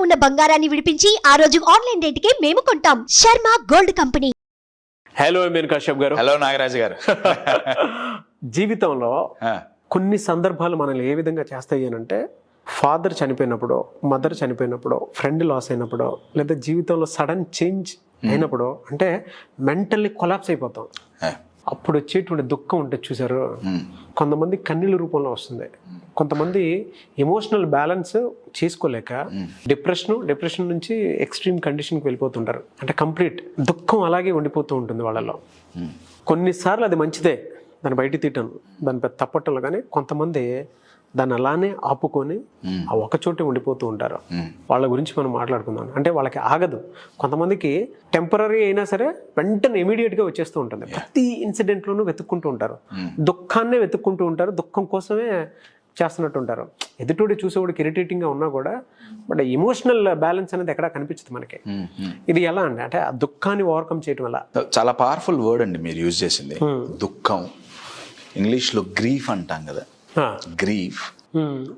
ఉన్న బంగారాన్ని విడిపించి ఆ రోజు ఆన్లైన్ రేటుకే మేము కొంటాం. Sharma gold company. Hello MN Kashyap గారు. హలో నాగరాజు గారు. జీవితంలో కొన్ని సందర్భాలు మనల్ని ఏ విధంగా చేస్తాయి అని అంటే, ఫాదర్ చనిపోయినప్పుడు, మదర్ చనిపోయినప్పుడు, ఫ్రెండ్ లాస్ అయినప్పుడు, లేదా జీవితంలో సడన్ చేంజ్ అయినప్పుడు, అంటే మెంటల్లీ కొలాప్స్ అయిపోతాం. అప్పుడు వచ్చేటువంటి దుఃఖం ఉంటుంది చూసారు, కొంతమంది కన్నీళ్ళ రూపంలో వస్తుంది, కొంతమంది ఎమోషనల్ బ్యాలెన్స్ చేసుకోలేక డిప్రెషన్ నుంచి ఎక్స్ట్రీమ్ కండిషన్కి వెళ్ళిపోతుంటారు. అంటే కంప్లీట్ దుఃఖం అలాగే ఉండిపోతూ ఉంటుంది వాళ్ళలో. కొన్నిసార్లు అది మంచిదే, దాన్ని బయట తీయటం, దాని పెద్ద తప్పటంలో, కానీ కొంతమంది దాన్ని అలానే ఆపుకొని ఆ ఒకచోటే ఉండిపోతూ ఉంటారు. వాళ్ళ గురించి మనం మాట్లాడుకుందాం. అంటే వాళ్ళకి ఆగదు. కొంతమందికి టెంపరీ అయినా సరే వెంటనే ఇమీడియట్గా వచ్చేస్తూ ఉంటుంది. ప్రతి ఇన్సిడెంట్లోనూ వెతుక్కుంటూ ఉంటారు, దుఃఖాన్నే వెతుక్కుంటూ ఉంటారు, దుఃఖం కోసమే చేస్తున్నట్టు ఉంటారు. ఎదుటోడి చూసేవాడికి ఇరిటేటింగ్గా ఉన్నా కూడా బట్ ఎమోషనల్ బ్యాలెన్స్ అనేది ఎక్కడా కనిపించదు మనకి. ఇది ఎలా అండి, అంటే ఆ దుఃఖాన్ని ఓవర్కమ్ చేయడం వల్ల? చాలా పవర్ఫుల్ వర్డ్ అండి మీరు యూజ్ చేసింది, దుఃఖం. ఇంగ్లీష్లో గ్రీఫ్ అంటాం కదా, గ్రీఫ్.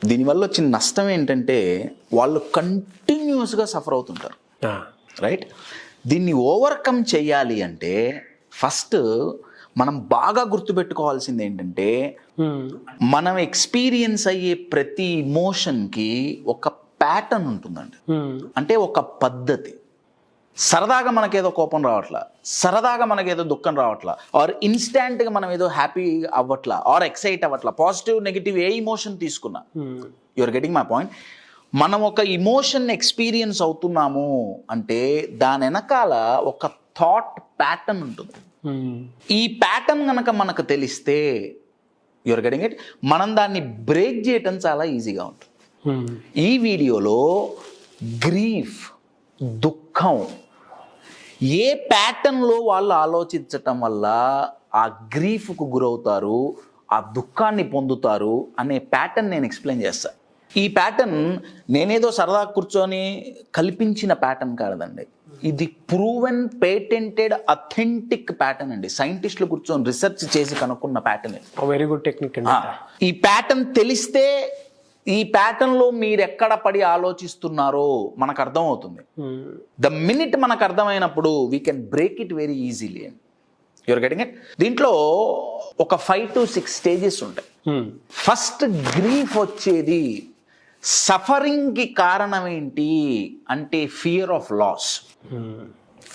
దీనివల్ల వచ్చిన నష్టం ఏంటంటే వాళ్ళు కంటిన్యూస్గా సఫర్ అవుతుంటారు, రైట్? దీన్ని ఓవర్కమ్ చేయాలి అంటే ఫస్ట్ మనం బాగా గుర్తుపెట్టుకోవాల్సింది ఏంటంటే, మనం ఎక్స్పీరియన్స్ అయ్యే ప్రతి ఇమోషన్కి ఒక ప్యాటర్న్ ఉంటుందండి. అంటే ఒక పద్ధతి. సరదాగా మనకేదో కోపం రావట్లా, సరదాగా మనకేదో దుఃఖం రావట్లా, ఆర్ ఇన్స్టాంట్గా మనం ఏదో హ్యాపీ అవ్వట్లా, ఆర్ ఎక్సైట్ అవ్వట్లా, పాజిటివ్ నెగిటివ్ ఏ ఇమోషన్ తీసుకున్నా, యువర్ గెటింగ్ మై పాయింట్. మనం ఒక ఇమోషన్ ఎక్స్పీరియన్స్ అవుతున్నాము అంటే దాని వెనకాల ఒక థాట్ ప్యాటర్న్ ఉంటుంది. ఈ ప్యాటర్న్ కనుక మనకు తెలిస్తే, యువర్ గెటింగ్ ఇట్, మనం దాన్ని బ్రేక్ చేయటం చాలా ఈజీగా ఉంటుంది. ఈ వీడియోలో గ్రీఫ్, దుఃఖం, ఏ ప్యాటర్న్లో వాళ్ళు ఆలోచించటం వల్ల ఆ గ్రీఫ్కు గురవుతారు, ఆ దుఃఖాన్ని పొందుతారు అనే ప్యాటర్న్ నేను ఎక్స్ప్లెయిన్ చేస్తాను. ఈ ప్యాటర్న్ నేనేదో సరదా కూర్చొని కల్పించిన ప్యాటర్న్ కాదండి, ఇది ప్రూవెన్, పేటెంటెడ్, అథెంటిక్ ప్యాటర్న్ అండి. సైంటిస్టులు కూర్చొని రీసెర్చ్ చేసి కనుక్కున్న ప్యాటర్న్. Very good technique. ఈ ప్యాటర్న్ తెలిస్తే, ఈ ప్యాటర్న్లో మీరు ఎక్కడ పడి ఆలోచిస్తున్నారో మనకు అర్థం అవుతుంది. ద మినిట్ మనకు అర్థమైనప్పుడు we can break it very easily. Your getting it. దీంట్లో ఒక 5 to 6 స్టేజెస్ ఉంటాయి. ఫస్ట్ గ్రీఫ్ వచ్చేది, సఫరింగ్కి కారణం ఏంటి అంటే fear of loss.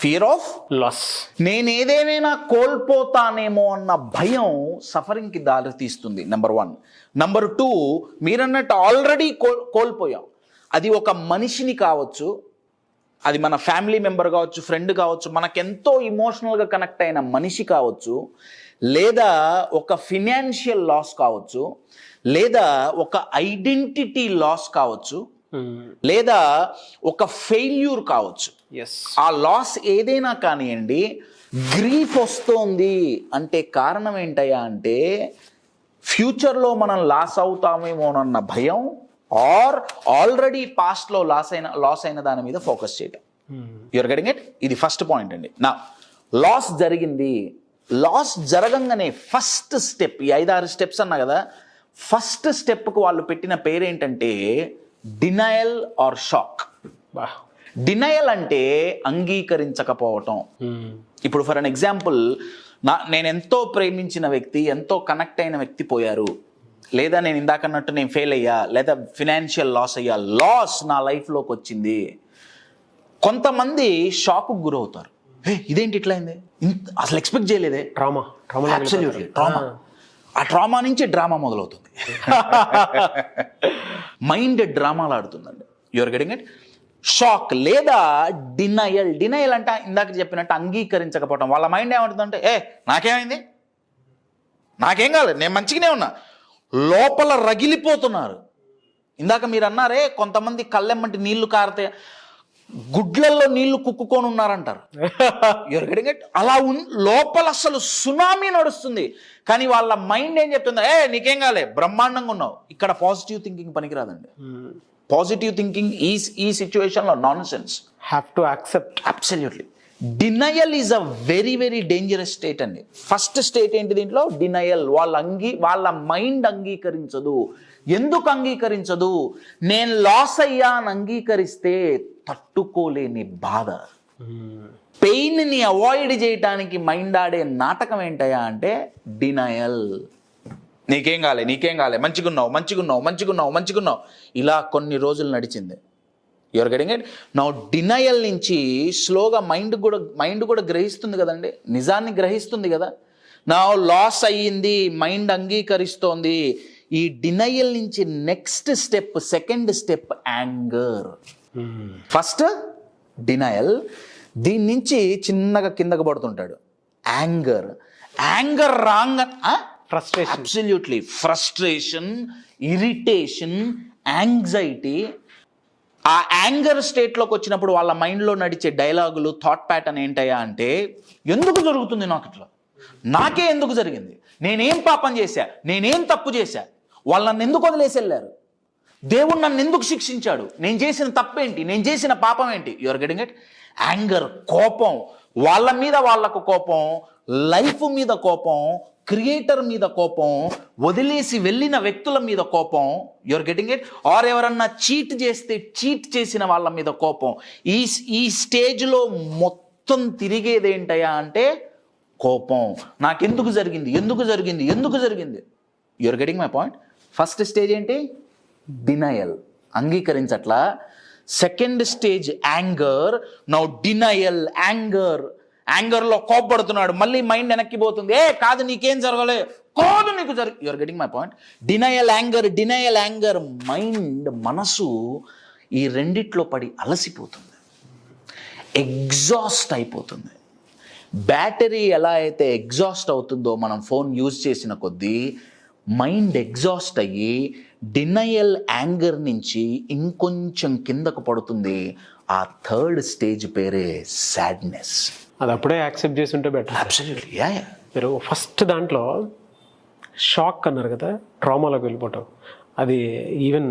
Fear of loss, నేను ఏదేమైనా కోల్పోతానేమో అన్న భయం సఫరింగ్కి దారి తీస్తుంది, నెంబర్ 1. నెంబర్ 2, మీరన్నట్టు ఆల్రెడీ కోల్పోయాం. అది ఒక మనిషిని కావచ్చు, అది మన ఫ్యామిలీ మెంబర్ కావచ్చు, ఫ్రెండ్ కావచ్చు, మనకెంతో ఇమోషనల్గా కనెక్ట్ అయిన మనిషి కావచ్చు, లేదా ఒక ఫినాన్షియల్ లాస్ కావచ్చు, లేదా ఒక ఐడెంటిటీ లాస్ కావచ్చు, లేదా ఒక ఫెయిల్యూర్ కావచ్చు. ఆ లాస్ ఏదైనా కానివ్వండి, గ్రీఫ్ వస్తోంది అంటే కారణం ఏంటయ్యా అంటే ఫ్యూచర్లో మనం లాస్ అవుతామేమోనన్న భయం, ఆర్ ఆల్రెడీ పాస్ట్లో లాస్ అయిన దాని మీద ఫోకస్ చేయటం. You're getting it. ఇది ఫస్ట్ పాయింట్ అండి. నా లాస్ జరిగింది, లాస్ జరగంగానే ఫస్ట్ స్టెప్, ఈ 5-6 స్టెప్స్ అన్నా కదా, ఫస్ట్ స్టెప్కు వాళ్ళు పెట్టిన పేరేంటంటే డినయల్ ఆర్ షాక్. డినయల్ అంటే అంగీకరించకపోవటం. ఇప్పుడు ఫర్ అన్ ఎగ్జాంపుల్, నేను ఎంతో ప్రేమించిన వ్యక్తి, ఎంతో కనెక్ట్ అయిన వ్యక్తి పోయారు, లేదా నేను ఇందాకన్నట్టు నేను ఫెయిల్ అయ్యా, లేదా ఫినాన్షియల్ లాస్ అయ్యా, లాస్ నా లైఫ్లోకి వచ్చింది. కొంతమంది షాక్కు గురవుతారు, ఇదేంటి ఇట్లా అయింది, అసలు ఎక్స్పెక్ట్ చేయలేదే. ట్రామా. Absolutely trauma. ఆ ట్రామా నుంచి డ్రామా మొదలవుతుంది. మైండ్ డ్రామాలు ఆడుతుందండి. Your getting it. షాక్ లేదా డినయల్. డినయల్ అంటే ఇందాక చెప్పినట్టు అంగీకరించకపోవటం. వాళ్ళ మైండ్ ఏమంటుందంటే, నాకేమైంది, నాకేం కాలేదు, నేను మంచిగానే ఉన్నా, లోపల రగిలిపోతున్నారు. ఇందాక మీరు అన్నారే కొంతమంది కళ్ళెమ్మంటి నీళ్లు కారితే గుడ్లల్లో నీళ్లు కుక్కుకొని ఉన్నారంటారు. You're getting it. అలా లోపల అసలు సునామీ నడుస్తుంది, కానీ వాళ్ళ మైండ్ ఏం చెప్తుంది, నీకేం కాలే, బ్రహ్మాండంగా ఉన్నావు. ఇక్కడ పాజిటివ్ థింకింగ్ పనికిరాదండి. పాజిటివ్ థింకింగ్ ఈ సిచ్యువేషన్లో non sense. Have to accept. Absolutely. Denial is a very very dangerous state అండి. ఫస్ట్ స్టేట్ ఏంటి దీంట్లో? డినయల్. వాళ్ళ మైండ్ అంగీకరించదు. ఎందుకు అంగీకరించదు? నేను లాస్ అయ్యా అని అంగీకరిస్తే తట్టుకోలేని బాధ. పెయిన్ని అవాయిడ్ చేయటానికి మైండ్ ఆడే నాటకం ఏంటయ్యా అంటే డినయల్. నీకేం కాలే, మంచిగున్నావు. ఇలా కొన్ని రోజులు నడిచింది. You're getting it. నా డినయల్ నుంచి స్లోగా మైండ్ కూడా గ్రహిస్తుంది కదండి, నిజాన్ని గ్రహిస్తుంది కదా. నా లాస్ అయ్యింది, మైండ్ అంగీకరిస్తోంది. ఈ డినయల్ నుంచి next step, second step anger. First denial, దీని నుంచి చిన్నగా కిందకు పడుతుంటాడు anger wrong, absolutely frustration, irritation, anxiety. ఆ యాంగర్ స్టేట్లోకి వచ్చినప్పుడు వాళ్ళ మైండ్లో నడిచే డైలాగులు, థాట్ ప్యాటర్న్ ఏంటయ్యా అంటే, ఎందుకు జరుగుతుంది నాకు ఇట్లా, నాకే ఎందుకు జరిగింది, నేనేం పాపం చేశా, నేనేం తప్పు చేశా, వాళ్ళు నన్ను ఎందుకు వదిలేసి వెళ్ళారు, దేవుడు నన్ను ఎందుకు శిక్షించాడు, నేను చేసిన తప్పేంటి, నేను చేసిన పాపం ఏంటి. You're getting it. యాంగర్, కోపం, వాళ్ళ మీద వాళ్ళకు కోపం, లైఫ్ మీద కోపం, క్రియేటర్ మీద కోపం, వదిలేసి వెళ్ళిన వ్యక్తుల మీద కోపం. You're getting it. ఆర్ ఎవరన్నా చీట్ చేస్తే చీట్ చేసిన వాళ్ళ మీద కోపం. ఈ స్టేజ్లో మొత్తం తిరిగేది ఏంటయ్యా అంటే కోపం. నాకెందుకు జరిగింది, ఎందుకు జరిగింది. You're getting my point. First stage ఏంటి? డినయల్, అంగీకరించట్లా. Second stage anger. Now denial, యాంగర్లో కోపడుతున్నాడు, మళ్ళీ మైండ్ వెనక్కిపోతుంది. కాదు నీకేం జరగలే, కాదు నీకు you're getting my point. Denial anger, మనసు ఈ రెండిట్లో పడి అలసిపోతుంది, ఎగ్జాస్ట్ అయిపోతుంది. బ్యాటరీ ఎలా అయితే ఎగ్జాస్ట్ అవుతుందో మనం ఫోన్ యూజ్ చేసిన కొద్దీ మైండ్ ఎగ్జాస్ట్ అయ్యి డినయల్ యాంగర్ నుంచి ఇంకొంచెం కిందకు పడుతుంది. ఆ థర్డ్ స్టేజ్ పేరే సాడ్నెస్. అది అప్పుడే యాక్సెప్ట్ చేసి ఉంటే బెటర్. అబ్సల్యూట్లీ. మీరు ఫస్ట్ దాంట్లో షాక్ అన్నారు కదా, ట్రామాలోకి వెళ్ళిపోవటం, అది ఈవెన్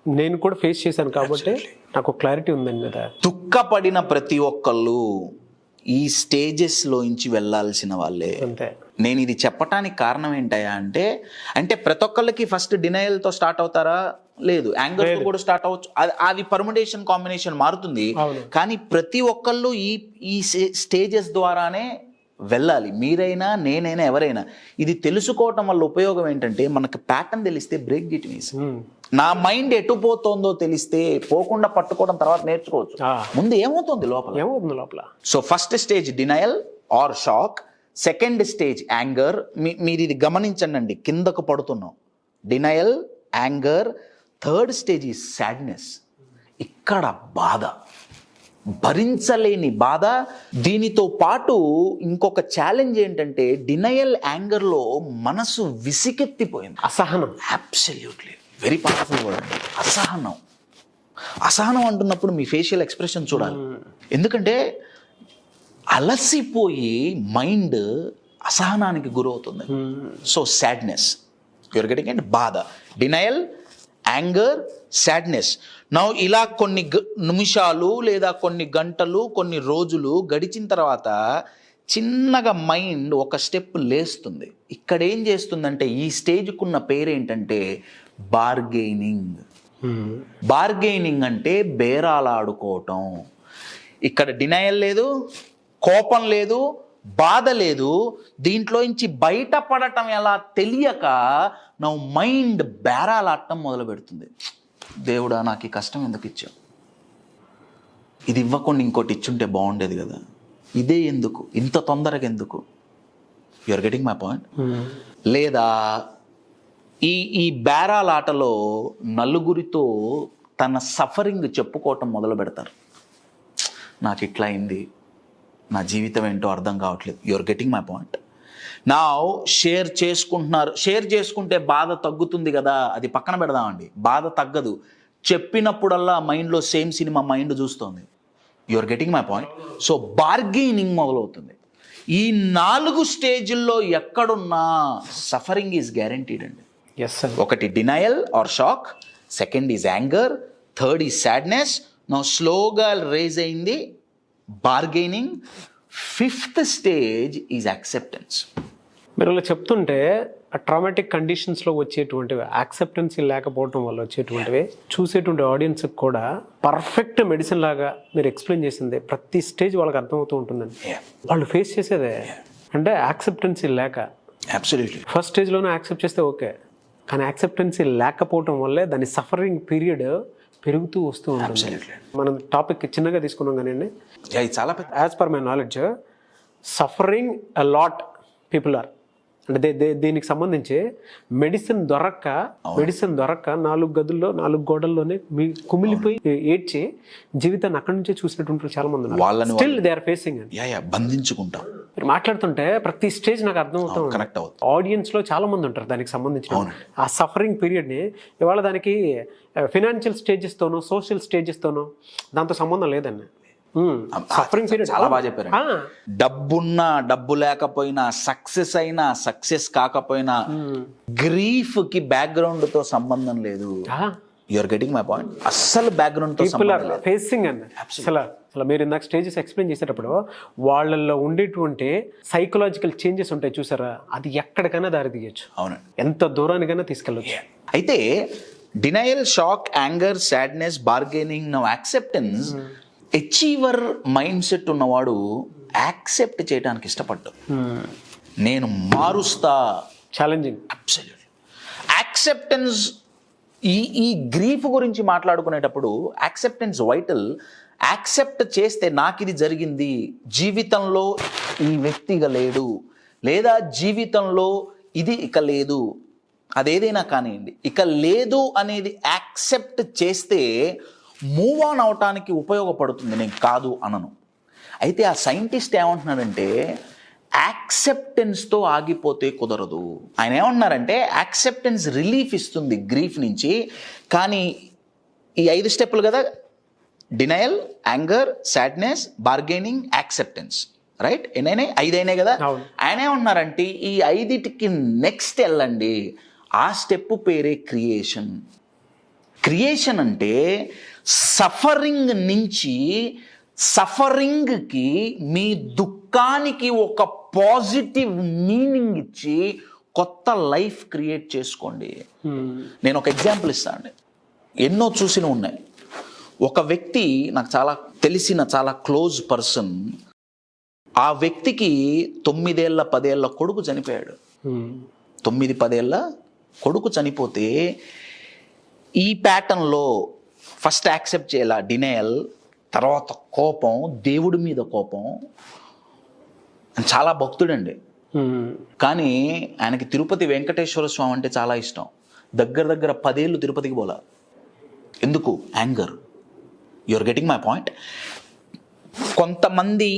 నేను కూడా ఫేస్ చేశాను కాబట్టి నాకు క్లారిటీ ఉందండి కదా. దుఃఖపడిన ప్రతి ఒక్కళ్ళు ఈ స్టేజెస్లోంచి వెళ్ళాల్సిన వాళ్ళే. అంతే. నేను ఇది చెప్పటానికి కారణం ఏంటయ్యా అంటే ప్రతి ఒక్కళ్ళకి ఫస్ట్ డినయల్తో స్టార్ట్ అవుతారా? లేదు, యాంగర్తో కూడా స్టార్ట్ అవ్వచ్చు. అది పర్ముటేషన్, కాంబినేషన్ మారుతుంది. కానీ ప్రతి ఒక్కళ్ళు ఈ స్టేజెస్ ద్వారానే వెళ్ళాలి. మీరైనా, నేనైనా, ఎవరైనా. ఇది తెలుసుకోవటం వల్ల ఉపయోగం ఏంటంటే, మనకు ప్యాటర్న్ తెలిస్తే బ్రేక్ ఇట్ ఈస్. నా మైండ్ ఎటు పోతుందో తెలిస్తే పోకుండా పట్టుకోవడం తర్వాత నేర్చుకోవచ్చు. ముందు ఏమవుతుంది లోపల. So first stage denial or shock, second stage anger. మీరు ఇది గమనించండి, కిందకు పడుతున్నాం. Denial, anger. థర్డ్ స్టేజ్ ఈ సాడ్నెస్. ఇక్కడ బాధ, భరించలేని బాధ. దీనితో పాటు ఇంకొక ఛాలెంజ్ ఏంటంటే, డినయల్ యాంగర్లో మనసు విసికెత్తిపోయింది. అసహనం. Absolutely very powerful word. అసహనం అంటున్నప్పుడు మీ ఫేషియల్ ఎక్స్ప్రెషన్ చూడాలి. ఎందుకంటే అలసిపోయి మైండ్ అసహనానికి గురవుతుంది. So sadness, you're getting it. బాధ, డినయల్, యాంగర్, సాడ్నెస్. నౌ ఇలా కొన్ని నిమిషాలు లేదా కొన్ని గంటలు, కొన్ని రోజులు గడిచిన తర్వాత చిన్నగా మైండ్ ఒక స్టెప్ లేస్తుంది. ఇక్కడ ఏం చేస్తుందంటే, ఈ స్టేజ్కున్న పేరేంటంటే బార్గెయినింగ్. బార్గెయినింగ్ అంటే బేరాలాడుకోవటం. ఇక్కడ డినయల్ లేదు, కోపం లేదు, బాధ లేదు. దీంట్లోంచి బయటపడటం ఎలా తెలియక నా మైండ్ బేరాలాడటం మొదలు పెడుతుంది. దేవుడా, నాకు ఈ కష్టం ఎందుకు ఇచ్చావు, ఇది ఇవ్వకుండా ఇంకోటి ఇచ్చుంటే బాగుండేది కదా, ఇదే ఎందుకు, ఇంత తొందరగా ఎందుకు. You're getting my point. లేదా ఈ బేరాలాటలో నలుగురితో తన సఫరింగ్ చెప్పుకోవటం మొదలు పెడతారు. నాకు ఇట్లా అయింది, నా జీవితం ఏంటో అర్థం కావట్లేదు. You're getting my point. నా షేర్ చేసుకుంటున్నారు. షేర్ చేసుకుంటే బాధ తగ్గుతుంది కదా, అది పక్కన పెడదామండి. బాధ తగ్గదు. చెప్పినప్పుడల్లా మైండ్లో సేమ్ సినిమా మైండ్ చూస్తుంది. You're getting my point. So bargaining మొదలవుతుంది. ఈ 4 స్టేజ్ల్లో ఎక్కడున్నా సఫరింగ్ ఈజ్ గ్యారంటీడ్ అండి. ఒకటి denial or shock, second is anger, third is sadness. నా స్లోగా రేజ్ అయింది bargaining, 5th stage is acceptance. మీరు ఇలా చెప్తుంటే ఆ ట్రామాటిక్ కండిషన్స్లో వచ్చేటువంటివి, యాక్సెప్టెన్సీ లేకపోవటం వల్ల వచ్చేటువంటివి చూసేటువంటి ఆడియన్స్కి కూడా పర్ఫెక్ట్ మెడిసిన్ లాగా మీరు ఎక్స్ప్లెయిన్ చేసింది ప్రతి స్టేజ్ వాళ్ళకి అర్థమవుతూ ఉంటుందండి. వాళ్ళు ఫేస్ చేసేదే అంటే యాక్సెప్టెన్సీ లేక. అబ్సల్యూట్లీ. ఫస్ట్ స్టేజ్లోనే యాక్సెప్ట్ చేస్తే ఓకే, కానీ యాక్సెప్టెన్సీ లేకపోవటం వల్లే దాని సఫరింగ్ పీరియడ్ పెరుగుతూ వస్తూ ఉంటుంది. మనం టాపిక్ చిన్నగా తీసుకున్నాం కానీ అండి, ఇది చాలా పెద్ద. As per my knowledge suffering a lot people are అంటే దీనికి సంబంధించి మెడిసిన్ దొరక్క 4 గదుల్లో 4 గోడల్లోనే మీ కుమిలిపోయి ఏడ్చి జీవితాన్ని అక్కడి నుంచే చూసినటువంటి చాలా మంది ఉన్నారు. స్టిల్ దే ఆర్ ఫేసింగ్ అండి. బంధించుకుంటాం. మీరు మాట్లాడుతుంటే ప్రతి స్టేజ్ నాకు అర్థమవుతాం. కనెక్ట్ అవుతుంది. ఆడియన్స్ లో చాలా మంది ఉంటారు దానికి సంబంధించిన ఆ సఫరింగ్ పీరియడ్ ని. ఇవాళ దానికి ఫినాన్షియల్ స్టేజెస్ తోనో సోషల్ స్టేజెస్ తోనో దాంతో సంబంధం లేదండి. సఫరింగ్ పీరియడ్ చాలా బాగా చెప్పారు. డబ్బున్నా డబ్బు లేకపోయినా, సక్సెస్ అయినా సక్సెస్ కాకపోయినా, గ్రీఫ్ కి బ్యాక్గ్రౌండ్ తో సంబంధం లేదు. You're getting my point. అస్సలు బ్యాక్గ్రౌండ్ తో ఫేసింగ్ అండి. అసలు మీరు ఇందాక స్టేజెస్ ఎక్స్ప్లెయిన్ చేసేటప్పుడు వాళ్ళల్లో ఉండేటువంటి సైకలాజికల్ చేంజెస్ ఉంటాయి చూసారా, అది ఎక్కడికైనా దారి తీయచ్చు. అవును, ఎంత దూరానికైనా తీసుకెళ్ళచ్చు. అయితే denial, shock, anger, sadness, bargaining, now acceptance. Achiever mind set ఉన్నవాడు యాక్సెప్ట్ చేయడానికి ఇష్టపడ్డాడు. నేను మారుస్తా. ఛాలెంజింగ్. అబ్సల్యూట్లీ. యాక్సెప్టెన్స్. ఈ గ్రీఫ్ గురించి మాట్లాడుకునేటప్పుడు యాక్సెప్టెన్స్ వైటల్. యాక్సెప్ట్ చేస్తే నాకు ఇది జరిగింది, జీవితంలో ఈ వ్యక్తి ఇక లేడు, లేదా జీవితంలో ఇది ఇక లేదు, అదేదైనా కానివ్వండి, ఇక లేదు అనేది యాక్సెప్ట్ చేస్తే మూవ్ ఆన్ అవటానికి ఉపయోగపడుతుంది. నేను కాదు అనను. అయితే ఆ సైంటిస్ట్ ఏమంటున్నాడంటే యాక్సెప్టెన్స్తో ఆగిపోతే కుదరదు. ఆయన ఏమంటున్నారంటే యాక్సెప్టెన్స్ రిలీఫ్ ఇస్తుంది గ్రీఫ్ నుంచి, కానీ ఈ 5 స్టెప్పులు కదా, denial, anger, sadness, bargaining, acceptance, right? ఎన్నైనాయి? 5 అయినాయి కదా. ఆయన ఏమంటున్నారంటే ఈ 5టికి నెక్స్ట్ వెళ్ళండి. ఆ స్టెప్ పేరే క్రియేషన్. క్రియేషన్ అంటే సఫరింగ్ నుంచి సఫరింగ్కి, మీ దుఃఖానికి ఒక పాజిటివ్ మీనింగ్ ఇచ్చి కొత్త లైఫ్ క్రియేట్ చేసుకోండి. నేను ఒక ఎగ్జాంపుల్ ఇస్తాను. ఎన్నో చూసిన ఉన్నాయి. ఒక వ్యక్తి నాకు చాలా తెలిసిన చాలా క్లోజ్ పర్సన్, ఆ వ్యక్తికి 9 ఏళ్ళ 10 ఏళ్ళ కొడుకు చనిపోయాడు. 9-10 ఏళ్ళ కొడుకు చనిపోతే ఈ ప్యాటర్న్లో ఫస్ట్ యాక్సెప్ట్ చేయాల డినయల్, తర్వాత కోపం, దేవుడి మీద కోపం. చాలా భక్తుడండి, కానీ ఆయనకి తిరుపతి వెంకటేశ్వర స్వామి అంటే చాలా ఇష్టం. దగ్గర 10 ఏళ్ళు తిరుపతికి పోలా. ఎందుకు? Anger. You're getting my point. కొంతమంది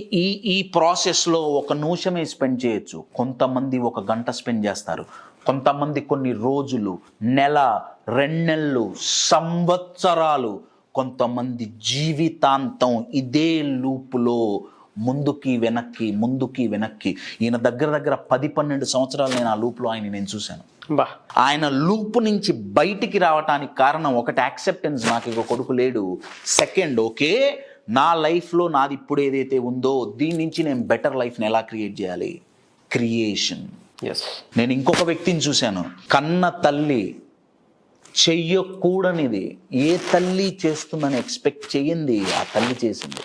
ఈ ప్రాసెస్లో 1 నిమిషమే స్పెండ్ చేయొచ్చు, కొంతమంది 1 గంట స్పెండ్ చేస్తారు, కొంతమంది కొన్ని రోజులు, నెల, 2 నెలలు, సంవత్సరాలు, కొంతమంది జీవితాంతం ఇదే లూపులో ముందుకి వెనక్కి. ఈయన దగ్గర 10-12 సంవత్సరాలు నేను ఆ లూప్లో నేను చూశాను. ఆయన లూప్ నుంచి బయటికి రావటానికి కారణం ఒకటి యాక్సెప్టెన్స్. నాకు ఇక కొడుకు లేడు. సెకండ్, ఓకే, నా లైఫ్లో నాది ఇప్పుడు ఏదైతే ఉందో దీని నుంచి నేను బెటర్ లైఫ్ని ఎలా క్రియేట్ చేయాలి? క్రియేషన్. నేను ఇంకొక వ్యక్తిని చూశాను. కన్న తల్లి చెయ్యకూడనిది ఏ తల్లి చేస్తుందని ఎక్స్పెక్ట్ చేయింది ఆ తల్లి చేసింది.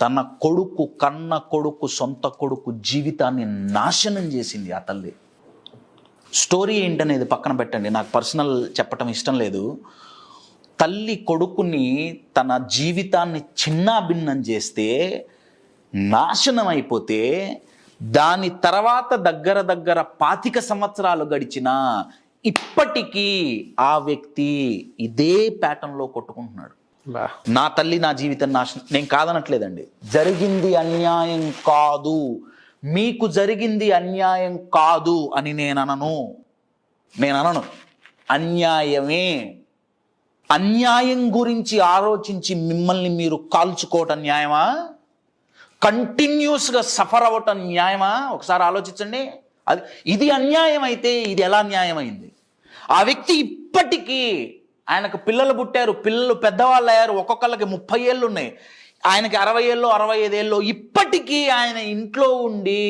తన కొడుకు, కన్న కొడుకు, సొంత కొడుకు జీవితాన్ని నాశనం చేసింది ఆ తల్లి. స్టోరీ ఏంటనేది పక్కన పెట్టండి, నాకు పర్సనల్ చెప్పటం ఇష్టం లేదు. తల్లి కొడుకుని తన జీవితాన్ని చిన్నాభిన్నం చేస్తే, నాశనం అయిపోతే, దాని తర్వాత దగ్గర 25 సంవత్సరాలు గడిచినా ఇప్పటికీ ఆ వ్యక్తి ఇదే ప్యాటర్న్లో కొట్టుకుంటున్నాడు. నా తల్లి నా జీవితం నాశనం. నేను కాదనట్లేదండి, జరిగింది అన్యాయం కాదు, మీకు జరిగింది అన్యాయం కాదు అని నేను అనను. అన్యాయమే. అన్యాయం గురించి ఆలోచించి మిమ్మల్ని మీరు కాల్చుకోవటం న్యాయమా? కంటిన్యూస్గా సఫర్ అవ్వటం న్యాయమా? ఒకసారి ఆలోచించండి. ఇది అన్యాయం అయితే ఇది ఎలా న్యాయమైంది? ఆ వ్యక్తి ఇప్పటికీ, ఆయనకు పిల్లలు పుట్టారు, పిల్లలు పెద్దవాళ్ళు అయ్యారు, ఒక్కొక్కళ్ళకి 30 ఏళ్ళు ఉన్నాయి, ఆయనకి 60 ఏళ్ళు 65 ఏళ్ళు ఇప్పటికీ ఆయన ఇంట్లో ఉండి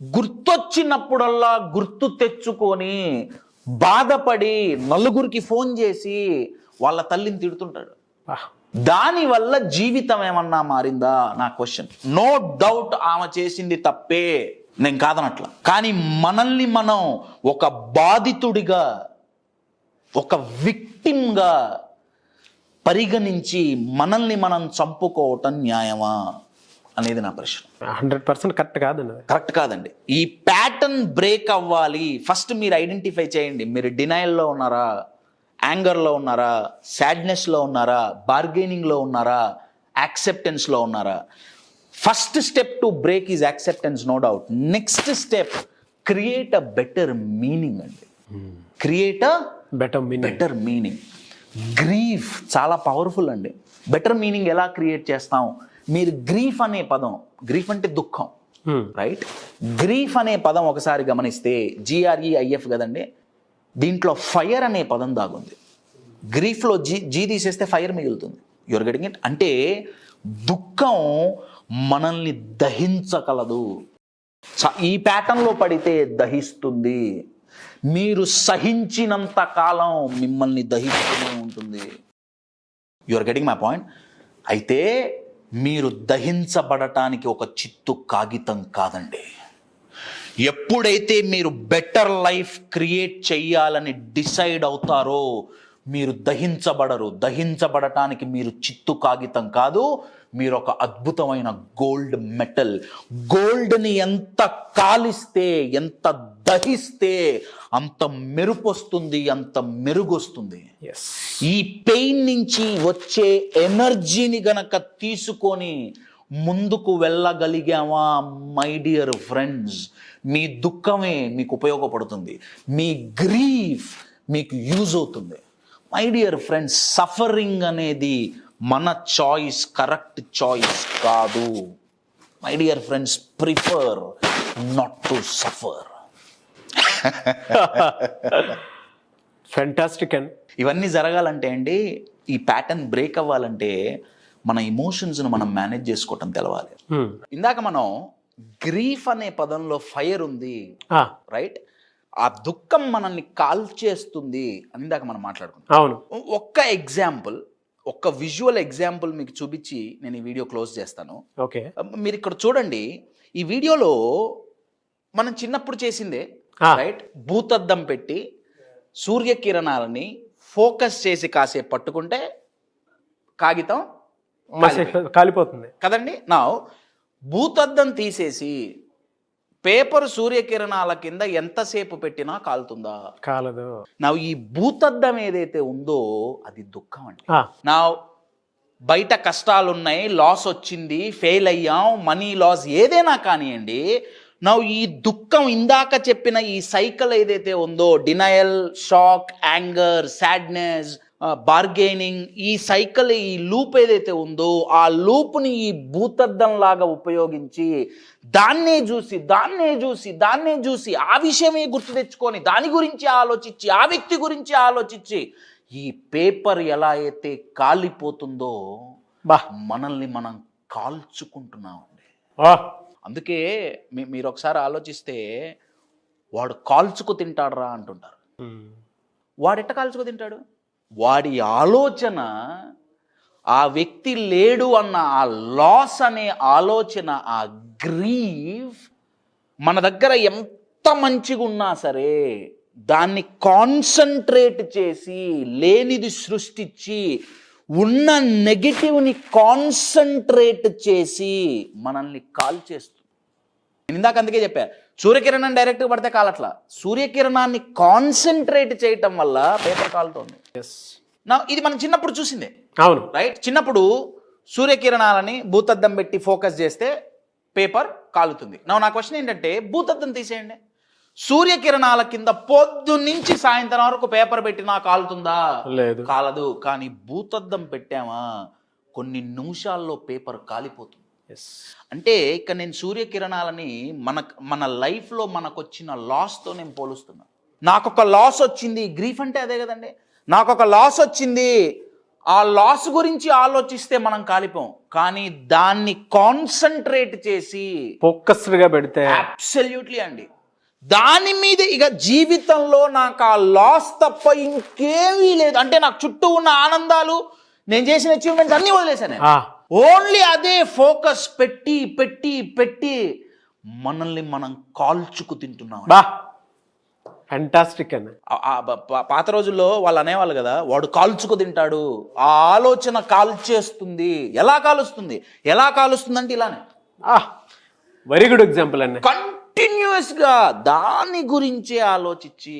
గుర్తొచ్చినప్పుడల్లా గుర్తు తెచ్చుకొని బాధపడి నలుగురికి ఫోన్ చేసి వాళ్ళ తల్లిని తిడుతుంటాడు. దానివల్ల జీవితం ఏమన్నా మారిందా నా క్వశ్చన్. నో డౌట్ ఆమె చేసింది తప్పే, నేను కాదనట్లా. కానీ మనల్ని మనం ఒక బాధితుడిగా, ఒక విక్టిమ్గా పరిగణించి మనల్ని మనం చంపుకోవటం న్యాయమా అనేది నా ప్రశ్న. 100% కరెక్ట్ కాదండి. కరెక్ట్ కాదండి. ఈ ప్యాటర్న్ బ్రేక్ అవ్వాలి. ఫస్ట్ మీరు ఐడెంటిఫై చేయండి. మీరు డినయల్లో ఉన్నారా, యాంగర్లో ఉన్నారా, సాడ్నెస్లో ఉన్నారా, బార్గెనింగ్లో ఉన్నారా, యాక్సెప్టెన్స్లో ఉన్నారా. First step to break is acceptance, no doubt. Next step create a better meaning అండి. Create a better meaning. Grief చాలా పవర్ఫుల్ అండి. బెటర్ మీనింగ్ ఎలా క్రియేట్ చేస్తాం? మీరు గ్రీఫ్ అనే పదం, గ్రీఫ్ అంటే దుఃఖం, రైట్? గ్రీఫ్ అనే పదం ఒకసారి గమనిస్తే GREIF కదండి, దీంట్లో ఫైర్ అనే పదం దాగుంది. గ్రీఫ్లో జీ తీసేస్తే ఫైర్ మిగులుతుంది. Your getting it? అంటే దుఃఖం మనల్ని దహించగలదు. ఈ ప్యాటర్న్లో పడితే దహిస్తుంది. మీరు సహించినంత కాలం మిమ్మల్ని దహిస్తూనే ఉంటుంది. Your getting my point? అయితే మీరు దహించబడటానికి ఒక చిత్తు కాగితం కాదండి. ఎప్పుడైతే మీరు బెటర్ లైఫ్ క్రియేట్ చెయ్యాలని డిసైడ్ అవుతారో మీరు దహించబడరు. దహించబడటానికి మీరు చిత్తు కాగితం కాదు, మీరు ఒక అద్భుతమైన గోల్డ్ మెటల్. గోల్డ్ని ఎంత కాలిస్తే, ఎంత దహిస్తే అంత మెరుపు వస్తుంది, అంత మెరుగొస్తుంది. ఈ పెయిన్ నుంచి వచ్చే ఎనర్జీని గనక తీసుకొని ముందుకు వెళ్ళగలిగామా మై డియర్ ఫ్రెండ్స్, మీ దుఃఖమే మీకు ఉపయోగపడుతుంది, మీ గ్రీఫ్ మీకు యూజ్ అవుతుంది. మై డియర్ ఫ్రెండ్స్, సఫరింగ్ అనేది మన చాయిస్, కరెక్ట్ చాయిస్ కాదు. My dear friends, prefer not to suffer. Fantastic and ఇవన్నీ జరగాలంటే అండి, ఈ ప్యాటర్న్ బ్రేక్ అవ్వాలంటే మన ఎమోషన్స్ను మనం మేనేజ్ చేసుకోవటం తెలవాలి. ఇందాక మనం గ్రీఫ్ అనే పదంలో ఫైర్ ఉంది, రైట్? ఆ దుఃఖం మనల్ని కాల్చేస్తుంది అని ఇందాక మనం మాట్లాడుకున్నాం. అవును. ఒక్క ఎగ్జాంపుల్, ఒక్క విజువల్ ఎగ్జాంపుల్ మీకు చూపించి నేను ఈ వీడియో క్లోజ్ చేస్తాను. ఓకే, మీరు ఇక్కడ చూడండి. ఈ వీడియోలో మనం చిన్నప్పుడు చేసిందే, రైట్? భూతద్దం పెట్టి సూర్యకిరణాలని ఫోకస్ చేసి కాసేపు పట్టుకుంటే కాగితం కాలిపోతుంది కదండి. నా భూతద్దం తీసేసి పేపర్ సూర్యకిరణాల కింద ఎంతసేపు పెట్టినా కాలుతుందా? కాలదు. నా ఈ భూతద్దం ఏదైతే ఉందో అది దుఃఖం అండి. నా బయట కష్టాలున్నాయి, లాస్ వచ్చింది, ఫెయిల్ అయ్యాం, మనీ లాస్, ఏదైనా కానివ్వండి, నా ఈ దుఃఖం, ఇందాక చెప్పిన ఈ సైకిల్ ఏదైతే ఉందో, denial, shock, anger, sadness, bargaining, ఈ సైకిల్, ఈ లూప్ ఏదైతే ఉందో, ఆ లూప్ని ఈ భూతద్దం లాగా ఉపయోగించి దాన్నే చూసి ఆ విషయమే గుర్తు తెచ్చుకొని దాని గురించి ఆలోచించి, ఆ వ్యక్తి గురించి ఆలోచించి, ఈ పేపర్ ఎలా అయితే కాలిపోతుందో మనల్ని మనం కాల్చుకుంటున్నామండి. అందుకే మీరు ఒకసారి ఆలోచిస్తే, వాడు కాల్చుకు తింటాడురా అంటుంటారు. వాడెట్ట కాల్చుకు తింటాడు? వాడి ఆలోచన, ఆ వ్యక్తి లేడు అన్న ఆ లాస్ అనే ఆలోచన, ఆ గ్రీఫ్ మన దగ్గర ఎంత మంచిగా ఉన్నా సరే దాన్ని కాన్సన్ట్రేట్ చేసి, లేనిది సృష్టించి, ఉన్న నెగటివ్ని కాన్సన్ట్రేట్ చేసి మనల్ని కాల్ చేస్తుంది. నేను ఇందాక అందుకే చెప్పా, సూర్యకిరణం డైరెక్ట్గా పడితే కాలట్లా, సూర్యకిరణాన్ని కాన్సన్ట్రేట్ చేయటం వల్ల పేపర్ కాలుతోంది. ఇది మనం చిన్నప్పుడు చూసిందే, అవును, రైట్? చిన్నప్పుడు సూర్యకిరణాలని భూతద్దం పెట్టి ఫోకస్ చేస్తే పేపర్ కాలుతుంది. నా క్వశ్చన్ ఏంటంటే, భూతద్దం తీసేయండి, సూర్యకిరణాల కింద పొద్దున్నుంచి సాయంత్రం వరకు పేపర్ పెట్టినా కాలుతుందా? లేదు, కాలదు. కానీ భూతద్దం పెట్టామా, కొన్ని నిమిషాల్లో పేపర్ కాలిపోతుంది. అంటే ఇక్కడ నేను సూర్యకిరణాలని మన లైఫ్లో మనకు వచ్చిన లాస్తో నేను పోలుస్తున్నా. నాకొక లాస్ వచ్చింది, గ్రీఫ్ అంటే అదే కదండి. నాకొక లాస్ వచ్చింది, ఆ లాస్ గురించి ఆలోచిస్తే మనం కాలిపోం, కానీ దాన్ని కాన్సన్ట్రేట్ చేసి ఫోకస్డ్గా పెడితే అబ్సల్యూట్లీ అండి దాని మీద ఇక జీవితంలో నాకు ఆ లాస్ తప్ప ఇంకేమీ లేదు. అంటే నాకు చుట్టూ ఉన్న ఆనందాలు, నేను చేసిన అచీవ్మెంట్స్ అన్నీ వదిలేశాను. ఓన్లీ అదే ఫోకస్ పెట్టి పెట్టి పెట్టి మనల్ని మనం కాల్చుకు తింటున్నాం. బా ఫ్యాంటాస్టిక్ అన్న. పాత రోజుల్లో వాళ్ళు అనేవాళ్ళు కదా, వాడు కాల్చుకు తింటాడు, ఆ ఆలోచన కాల్చేస్తుంది. ఎలా కాలుస్తుంది అంటే ఇలానే. వెరీ గుడ్ ఎగ్జాంపుల్ అన్న. కంటిన్యూస్ గా దాని గురించే ఆలోచించి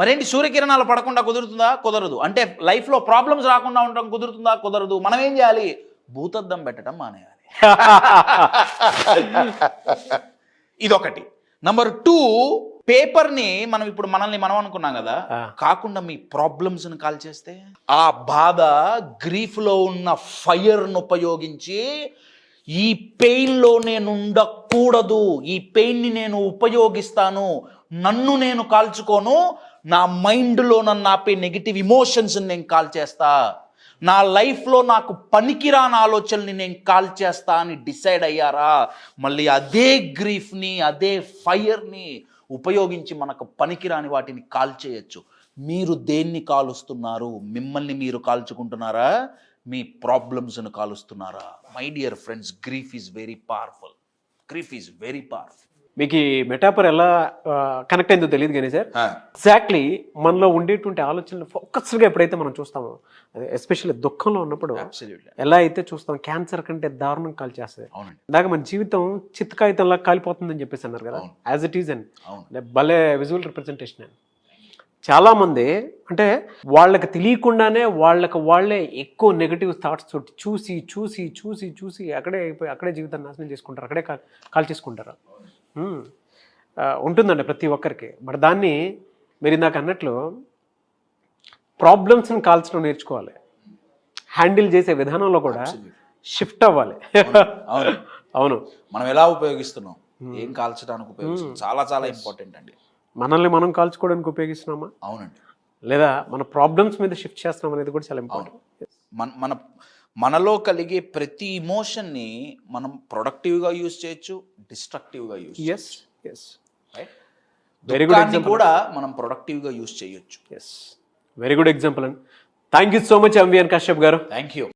మరేంటి సూర్యకిరణాలు పడకుండా కుదురుతుందా? కుదరదు. అంటే లైఫ్ లో ప్రాబ్లమ్స్ రాకుండా ఉండడం కుదురుతుందా? కుదరదు. మనం ఏం చేయాలి? భూతద్దం పెట్టడం మానేయాలి. ఇదొకటి. నంబర్ 2, పేపర్ని మనం ఇప్పుడు మనల్ని మనం అనుకున్నాం కదా, కాకుండా మీ ప్రాబ్లమ్స్ ని కాల్ చేస్తే ఆ బాధ గ్రీఫ్ లో ఉన్న ఫైర్ను ఉపయోగించి ఈ పెయిన్లో నేను ఉండకూడదు, ఈ పెయిన్ని నేను ఉపయోగిస్తాను, నన్ను నేను కాల్చుకోను, నా మైండ్లో నన్ను ఆపే నెగిటివ్ ఎమోషన్స్ నేను కాల్ చేస్తా, నా లైఫ్లో నాకు పనికిరాని ఆలోచనల్ని నేను కాల్ చేస్తా అని డిసైడ్ అయ్యారా, మళ్ళీ అదే గ్రీఫ్ని అదే ఫైర్ని ఉపయోగించి మనకు పనికిరాని వాటిని కాల్ చేయొచ్చు. మీరు దేన్ని కాలుస్తున్నారు? మిమ్మల్ని మీరు కాల్చుకుంటున్నారా? మీ ప్రాబ్లమ్స్ను కాలుస్తున్నారా? My dear friends, grief is very powerful. Grief is very powerful. మీకు ఈ మెటాఫర్ ఎలా కనెక్ట్ అయిందో తెలియదు కానీ సార్, ఎగ్జాక్ట్లీ మనలో ఉండేటువంటి ఆలోచనలు ఫోకస్గా ఎప్పుడైతే మనం చూస్తామో, అదే ఎస్పెషల్లీ దుఃఖంలో ఉన్నప్పుడు ఎలా అయితే చూస్తాం, క్యాన్సర్ కంటే దారుణం కాల్ చేస్తుంది. ఇందాక మన జీవితం చిత్తకాయితంలా కాలిపోతుందని చెప్పేసి అన్నారు కదా, యాజ్ ఇట్ ఈజ్ అని భలే విజువల్ రిప్రజెంటేషన్ అని. చాలామంది అంటే వాళ్ళకి తెలియకుండానే వాళ్ళే ఎక్కువ నెగిటివ్ థాట్స్ తోటి చూసి చూసి చూసి చూసి అక్కడే జీవితాన్ని నాశనం చేసుకుంటారు, అక్కడే కాల్ చేసుకుంటారు. ఉంటుందండి ప్రతి ఒక్కరికి. బట్ దాన్ని మీరు ఇందాక అన్నట్లు ప్రాబ్లమ్స్ని కాల్చడం నేర్చుకోవాలి, హ్యాండిల్ చేసే విధానంలో కూడా షిఫ్ట్ అవ్వాలి. అవును, మనం ఎలా ఉపయోగిస్తున్నాం, ఏం కాల్చడానికి ఉపయోగిస్తున్నాం, చాలా చాలా ఇంపార్టెంట్ అండి. మనల్ని మనం కాల్చుకోవడానికి ఉపయోగిస్తున్నామా? అవునండి. లేదా మన ప్రాబ్లమ్స్ మీద షిఫ్ట్ చేస్తున్నాం అనేది కూడా చాలా ఇంపార్టెంట్. మనలో కలిగే ప్రతి ఇమోషన్ని మనం ప్రొడక్టివ్గా యూజ్ చేయొచ్చు, డిస్ట్రక్టివ్గా యూజ్ చేయొచ్చు. వెరీ గుడ్ ఎగ్జాంపుల్ కూడా మనం ప్రొడక్టివ్గా యూజ్ చేయొచ్చు. వెరీ గుడ్ ఎగ్జాంపుల్ అండి. Thank you so much M V N Kashyap garu. Thank you.